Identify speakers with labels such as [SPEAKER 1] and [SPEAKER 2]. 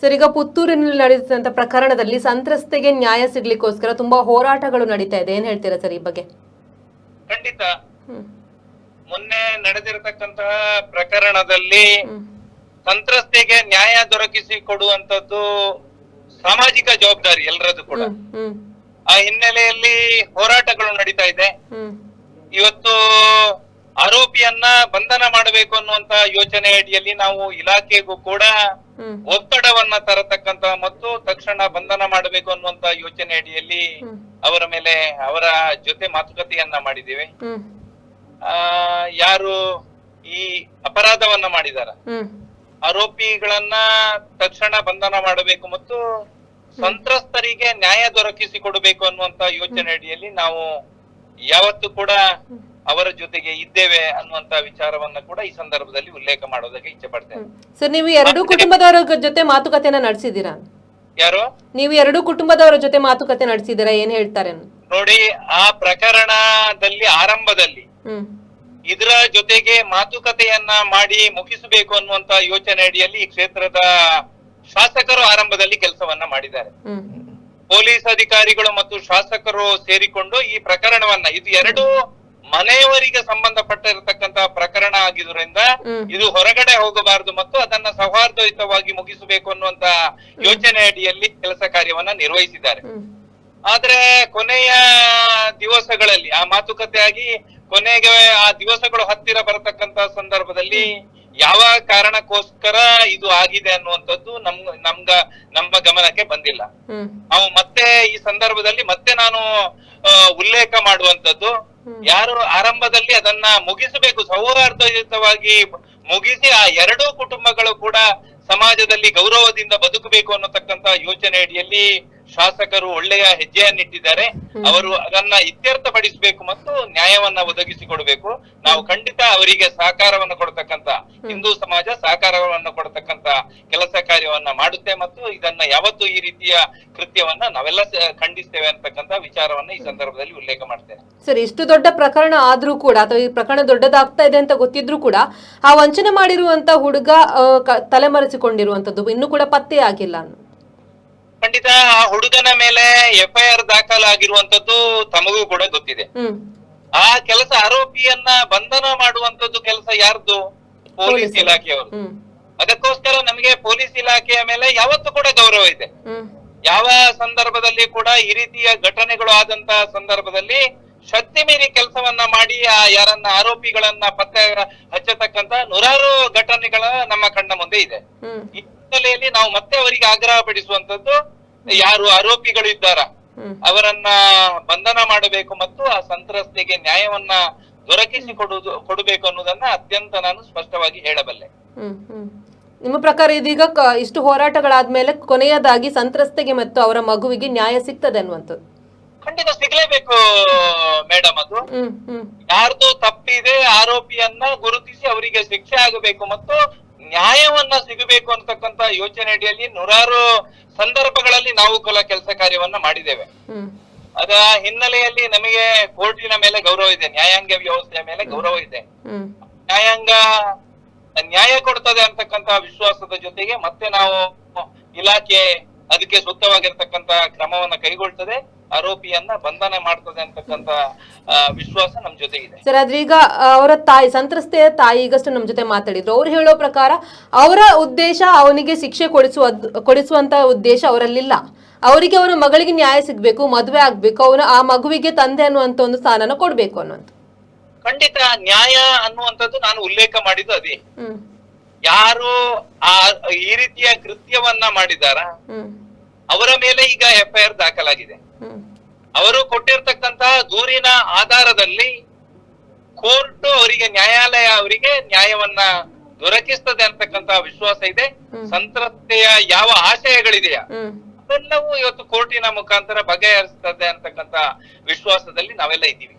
[SPEAKER 1] Sir, ಈಗ ಪುತ್ತೂರಿನಲ್ಲಿ ನಡೆದಂತ ಪ್ರಕರಣದಲ್ಲಿ ಸಂತ್ರಸ್ತೆಗೆ ನ್ಯಾಯ ಸಿಗ್ಲಿಕ್ಕೋಸ್ಕರ ತುಂಬಾ ಹೋರಾಟಗಳು ನಡೀತಾ ಇದೆ. ಏನ್ ಹೇಳ್ತೀರಾ ಸರ್ ಈ ಬಗ್ಗೆ?
[SPEAKER 2] ಖಂಡಿತ ಮೊನ್ನೆ ನಡೆದಿರತಕ್ಕಂತಹ ಪ್ರಕರಣದಲ್ಲಿ ಸಂತ್ರಸ್ತೆಗೆ ನ್ಯಾಯ ದೊರಕಿಸಿ ಕೊಡುವಂತದ್ದು ಸಾಮಾಜಿಕ ಜವಾಬ್ದಾರಿ ಎಲ್ಲರದ್ದು ಕೂಡ. ಆ ಹಿನ್ನೆಲೆಯಲ್ಲಿ ಹೋರಾಟಗಳು ನಡೀತಾ ಇದೆ. ಇವತ್ತು ಆರೋಪಿಯನ್ನ ಬಂಧನ ಮಾಡಬೇಕು ಅನ್ನುವಂತ ಯೋಚನೆ ಅಡಿಯಲ್ಲಿ ನಾವು ಇಲಾಖೆಗೂ ಕೂಡ ಒತ್ತಡವನ್ನ ತರತಕ್ಕಂತ ಮತ್ತು ತಕ್ಷಣ ಬಂಧನ ಮಾಡಬೇಕು ಅನ್ನುವಂತ ಯೋಚನೆ ಅಡಿಯಲ್ಲಿ ಅವರ ಮೇಲೆ ಅವರ ಜೊತೆ ಮಾತುಕತೆಯನ್ನ ಮಾಡಿದ್ದೇವೆ. ಯಾರು ಈ ಅಪರಾಧವನ್ನ ಮಾಡಿದಾರ ಆರೋಪಿಗಳನ್ನ ತಕ್ಷಣ ಬಂಧನ ಮಾಡಬೇಕು ಮತ್ತು ಸಂತ್ರಸ್ತರಿಗೆ ನ್ಯಾಯ ದೊರಕಿಸಿ ಕೊಡಬೇಕು ಅನ್ನುವಂತ ಯೋಚನೆ ಅಡಿಯಲ್ಲಿ ನಾವು ಯಾವತ್ತು ಕೂಡ ಅವರ ಜೊತೆಗೆ ಇದ್ದೇವೆ ಅನ್ನುವಂತ ವಿಚಾರವನ್ನ ಕೂಡ ಈ ಸಂದರ್ಭದಲ್ಲಿ ಉಲ್ಲೇಖ ಮಾಡೋದಕ್ಕೆ ಇಚ್ಛೆ ಪಡ್ತೇನೆ.
[SPEAKER 1] ಸರ್, ನೀವು ಎರಡು ಕುಟುಂಬದವರ ಜೊತೆ ಮಾತುಕತೆನ ನಡೆಸಿದ್ದೀರಾ?
[SPEAKER 2] ಯಾರು?
[SPEAKER 1] ನೀವು ಎರಡು ಕುಟುಂಬದವರ ಜೊತೆ ಮಾತುಕತೆ ನಡೆಸಿದ್ದೀರಾ? ಏನ್ ಹೇಳ್ತಾರೆ
[SPEAKER 2] ನೋಡಿ, ಆ ಪ್ರಕರಣದಲ್ಲಿ ಆರಂಭದಲ್ಲಿ ಇದರ ಜೊತೆಗೆ ಮಾತುಕತೆಯನ್ನ ಮಾಡಿ ಮುಗಿಸಬೇಕು ಅನ್ನುವಂತ ಯೋಚನೆ ಅಡಿಯಲ್ಲಿ ಈ ಕ್ಷೇತ್ರದ ಶಾಸಕರು ಆರಂಭದಲ್ಲಿ ಕೆಲಸವನ್ನ ಮಾಡಿದ್ದಾರೆ. ಪೊಲೀಸ್ ಅಧಿಕಾರಿಗಳು ಮತ್ತು ಶಾಸಕರು ಸೇರಿಕೊಂಡು ಈ ಪ್ರಕರಣವನ್ನ, ಇದು ಎರಡು ಮನೆಯವರಿಗೆ ಸಂಬಂಧಪಟ್ಟಿರತಕ್ಕಂತ ಪ್ರಕರಣ ಆಗಿದ್ರಿಂದ ಇದು ಹೊರಗಡೆ ಹೋಗಬಾರದು ಮತ್ತು ಅದನ್ನ ಸೌಹಾರ್ದಯುತವಾಗಿ ಮುಗಿಸಬೇಕು ಅನ್ನುವಂತ ಯೋಚನೆ ಅಡಿಯಲ್ಲಿ ಕೆಲಸ ಕಾರ್ಯವನ್ನ ನಿರ್ವಹಿಸಿದ್ದಾರೆ. ಆದ್ರೆ ಕೊನೆಯ ದಿವಸಗಳಲ್ಲಿ ಆ ಮಾತುಕತೆ ಆಗಿ ಕೊನೆಗೆ ಆ ದಿವಸಗಳು ಹತ್ತಿರ ಬರತಕ್ಕಂತ ಸಂದರ್ಭದಲ್ಲಿ ಯಾವ ಕಾರಣಕ್ಕೋಸ್ಕರ ಇದು ಆಗಿದೆ ಅನ್ನುವಂಥದ್ದು ನಮ್ಮ ಗಮನಕ್ಕೆ ಬಂದಿಲ್ಲ. ನಾವು ಮತ್ತೆ ಈ ಸಂದರ್ಭದಲ್ಲಿ ಮತ್ತೆ ನಾನು ಉಲ್ಲೇಖ ಮಾಡುವಂತದ್ದು, ಯಾರು ಆರಂಭದಲ್ಲಿ ಅದನ್ನ ಮುಗಿಸಬೇಕು, ಸೌಹಾರ್ದಯುತವಾಗಿ ಮುಗಿಸಿ ಆ ಎರಡೂ ಕುಟುಂಬಗಳು ಕೂಡ ಸಮಾಜದಲ್ಲಿ ಗೌರವದಿಂದ ಬದುಕಬೇಕು ಅನ್ನತಕ್ಕಂತ ಯೋಚನೆ ಅಡಿಯಲ್ಲಿ ಶಾಸಕರು ಒಳ್ಳೆಯ ಹೆಜ್ಜೆಯನ್ನಿಟ್ಟಿದ್ದಾರೆ. ಅವರು ಅದನ್ನ ಇತ್ಯರ್ಥಪಡಿಸಬೇಕು ಮತ್ತು ನ್ಯಾಯವನ್ನ ಒದಗಿಸಿಕೊಡ್ಬೇಕು. ನಾವು ಖಂಡಿತ ಅವರಿಗೆ ಸಹಕಾರವನ್ನು ಕೊಡ್ತಕ್ಕಂತ, ಹಿಂದೂ ಸಮಾಜ ಸಹಕಾರವನ್ನು ಕೊಡ್ತಕ್ಕಂತ ಕೆಲಸ ಕಾರ್ಯವನ್ನ ಮಾಡುತ್ತೆ ಮತ್ತು ಇದನ್ನ ಯಾವತ್ತೂ ಈ ರೀತಿಯ ಕೃತ್ಯವನ್ನ ನಾವೆಲ್ಲ ಖಂಡಿಸ್ತೇವೆ ಅಂತಕ್ಕಂತ ವಿಚಾರವನ್ನ ಈ ಸಂದರ್ಭದಲ್ಲಿ ಉಲ್ಲೇಖ ಮಾಡ್ತೇನೆ.
[SPEAKER 1] ಸರ್, ಇಷ್ಟು ದೊಡ್ಡ ಪ್ರಕರಣ ಆದ್ರೂ ಕೂಡ ಅಥವಾ ಈ ಪ್ರಕರಣ ದೊಡ್ಡದಾಗ್ತಾ ಇದೆ ಅಂತ ಗೊತ್ತಿದ್ರು ಕೂಡ ಆ ವಂಚನೆ ಮಾಡಿರುವಂತ ಹುಡುಗ ತಲೆಮರೆಸಿಕೊಂಡಿರುವಂತದ್ದು ಇನ್ನೂ ಕೂಡ ಪತ್ತೆ ಆಗಿಲ್ಲ.
[SPEAKER 2] ಖಂಡಿತ ಆ ಹುಡುಗನ ಮೇಲೆ FIR ದಾಖಲಾಗಿರುವಂತದ್ದು ತಮಗೂ ಕೂಡ ಗೊತ್ತಿದೆ. ಆ ಕೆಲಸ, ಆರೋಪಿಯನ್ನ ಬಂಧನ ಮಾಡುವಂತದ್ದು ಕೆಲಸ ಯಾರ್ದು? ಪೊಲೀಸ್ ಇಲಾಖೆಯವರು. ಅದಕ್ಕೋಸ್ಕರ ನಮಗೆ ಪೊಲೀಸ್ ಇಲಾಖೆಯ ಮೇಲೆ ಯಾವತ್ತೂ ಕೂಡ ಗೌರವ ಇದೆ. ಯಾವ ಸಂದರ್ಭದಲ್ಲಿ ಕೂಡ ಈ ರೀತಿಯ ಘಟನೆಗಳು ಆದಂತ ಸಂದರ್ಭದಲ್ಲಿ ಶಕ್ತಿ ಮೀರಿ ಕೆಲಸವನ್ನ ಮಾಡಿ ಆ ಯಾರನ್ನ ಆರೋಪಿಗಳನ್ನ ಪತ್ತೆ ಹಚ್ಚತಕ್ಕಂತ ನೂರಾರು ಘಟನೆಗಳ ನಮ್ಮ ಕಣ್ಣ ಮುಂದೆ ಇದೆ. ಈ ಹಿನ್ನೆಲೆಯಲ್ಲಿ ನಾವು ಮತ್ತೆ ಅವರಿಗೆ ಆಗ್ರಹ ಪಡಿಸುವಂತದ್ದು, ಯಾರು ಆರೋಪಿಗಳು ಇದ್ದಾರ ಅವರನ್ನ ಬಂಧನ ಮಾಡಬೇಕು ಮತ್ತು ಆ ಸಂತ್ರಸ್ತೆಗೆ ನ್ಯಾಯವನ್ನ ದೊರಕಿಸಿ ಕೊಡಬೇಕು ಅನ್ನೋದನ್ನ ಅತ್ಯಂತ ನಾನು ಸ್ಪಷ್ಟವಾಗಿ ಹೇಳಬಲ್ಲೆ.
[SPEAKER 1] ನಿಮ್ಮ ಪ್ರಕಾರ ಇದೀಗ ಇಷ್ಟು ಹೋರಾಟಗಳಾದ್ಮೇಲೆ ಕೊನೆಯದಾಗಿ ಸಂತ್ರಸ್ತೆಗೆ ಮತ್ತು ಅವರ ಮಗುವಿಗೆ ನ್ಯಾಯ ಸಿಗ್ತದೆ ಅನ್ನುವಂಥದ್ದು?
[SPEAKER 2] ಖಂಡಿತ ಸಿಗ್ಲೇಬೇಕು ಮೇಡಮ್. ಅದು ಯಾರ್ದು ತಪ್ಪಿದೆ ಆರೋಪಿಯನ್ನ ಗುರುತಿಸಿ ಅವರಿಗೆ ಶಿಕ್ಷೆ ಆಗಬೇಕು ಮತ್ತು ನ್ಯಾಯವನ್ನ ಸಿಗಬೇಕು ಅಂತಕ್ಕಂತ ಯೋಚನೆ ಅಡಿಯಲ್ಲಿ ನೂರಾರು ಸಂದರ್ಭಗಳಲ್ಲಿ ನಾವು ಕೆಲಸ ಕಾರ್ಯವನ್ನ ಮಾಡಿದ್ದೇವೆ. ಅದ ಹಿನ್ನೆಲೆಯಲ್ಲಿ ನಮಗೆ ಕೋರ್ಟಿನ ಮೇಲೆ ಗೌರವ ಇದೆ, ನ್ಯಾಯಾಂಗ ವ್ಯವಸ್ಥೆಯ ಮೇಲೆ ಗೌರವ ಇದೆ. ನ್ಯಾಯಾಂಗ ನ್ಯಾಯ ಕೊಡ್ತದೆ ಅಂತಕ್ಕಂತ ವಿಶ್ವಾಸದ ಜೊತೆಗೆ ಮತ್ತೆ ನಾವು ಇಲಾಖೆ ಅದಕ್ಕೆ ಸೂಕ್ತವಾಗಿರ್ತಕ್ಕಂತ ಕ್ರಮವನ್ನ ಕೈಗೊಳ್ತದೆ, ಆರೋಪಿಯನ್ನ ಬಂಧನ ಮಾಡ್ತದೆ ಅಂತಕ್ಕಂತ ವಿಶ್ವಾಸ ನಮ್ ಜೊತೆಗಿದೆ.
[SPEAKER 1] ಸರ್, ಆದ್ರೆ ಈಗ ಅವರ ತಾಯಿ, ಸಂತ್ರಸ್ತೆಯ ತಾಯಿ ಈಗಷ್ಟು ನಮ್ ಜೊತೆ ಮಾತಾಡಿದ್ರು. ಅವ್ರು ಹೇಳೋ ಪ್ರಕಾರ ಅವರ ಉದ್ದೇಶ ಅವನಿಗೆ ಶಿಕ್ಷೆ ಕೊಡಿಸುವಂತ ಉದ್ದೇಶ ಅವರಲ್ಲಿಲ್ಲ. ಅವರಿಗೆ ಅವರ ಮಗಳಿಗೆ ನ್ಯಾಯ ಸಿಗ್ಬೇಕು, ಮದುವೆ ಆಗ್ಬೇಕು, ಅವನ ಆ ಮಗುವಿಗೆ ತಂದೆ ಅನ್ನುವಂತ ಒಂದು ಸ್ಥಾನನ ಕೊಡ್ಬೇಕು ಅನ್ನುವಂತ.
[SPEAKER 2] ಖಂಡಿತ ನ್ಯಾಯ ಅನ್ನುವಂಥದ್ದು ನಾನು ಉಲ್ಲೇಖ ಮಾಡಿದ್ದು ಅದೇ. ಯಾರು ಈ ರೀತಿಯ ಕೃತ್ಯವನ್ನ ಮಾಡಿದಾರ ಅವರ ಮೇಲೆ ಈಗ FIR ದಾಖಲಾಗಿದೆ. ಅವರು ಕೊಟ್ಟಿರ್ತಕ್ಕಂತಹ ದೂರಿನ ಆಧಾರದಲ್ಲಿ ಕೋರ್ಟ್ ಅವರಿಗೆ, ನ್ಯಾಯಾಲಯ ಅವರಿಗೆ ನ್ಯಾಯವನ್ನ ದೊರಕಿಸ್ತದೆ ಅಂತಕ್ಕಂತ ವಿಶ್ವಾಸ ಇದೆ. ಸಂತ್ರಸ್ತೆಯ ಯಾವ ಆಶಯಗಳಿದೆಯಾ ಅದೆಲ್ಲವೂ ಇವತ್ತು ಕೋರ್ಟಿನ ಮುಖಾಂತರ ಬಗೆಹರಿಸ್ತದೆ ಅಂತಕ್ಕಂತ ವಿಶ್ವಾಸದಲ್ಲಿ ನಾವೆಲ್ಲ ಇದ್ದೀವಿ.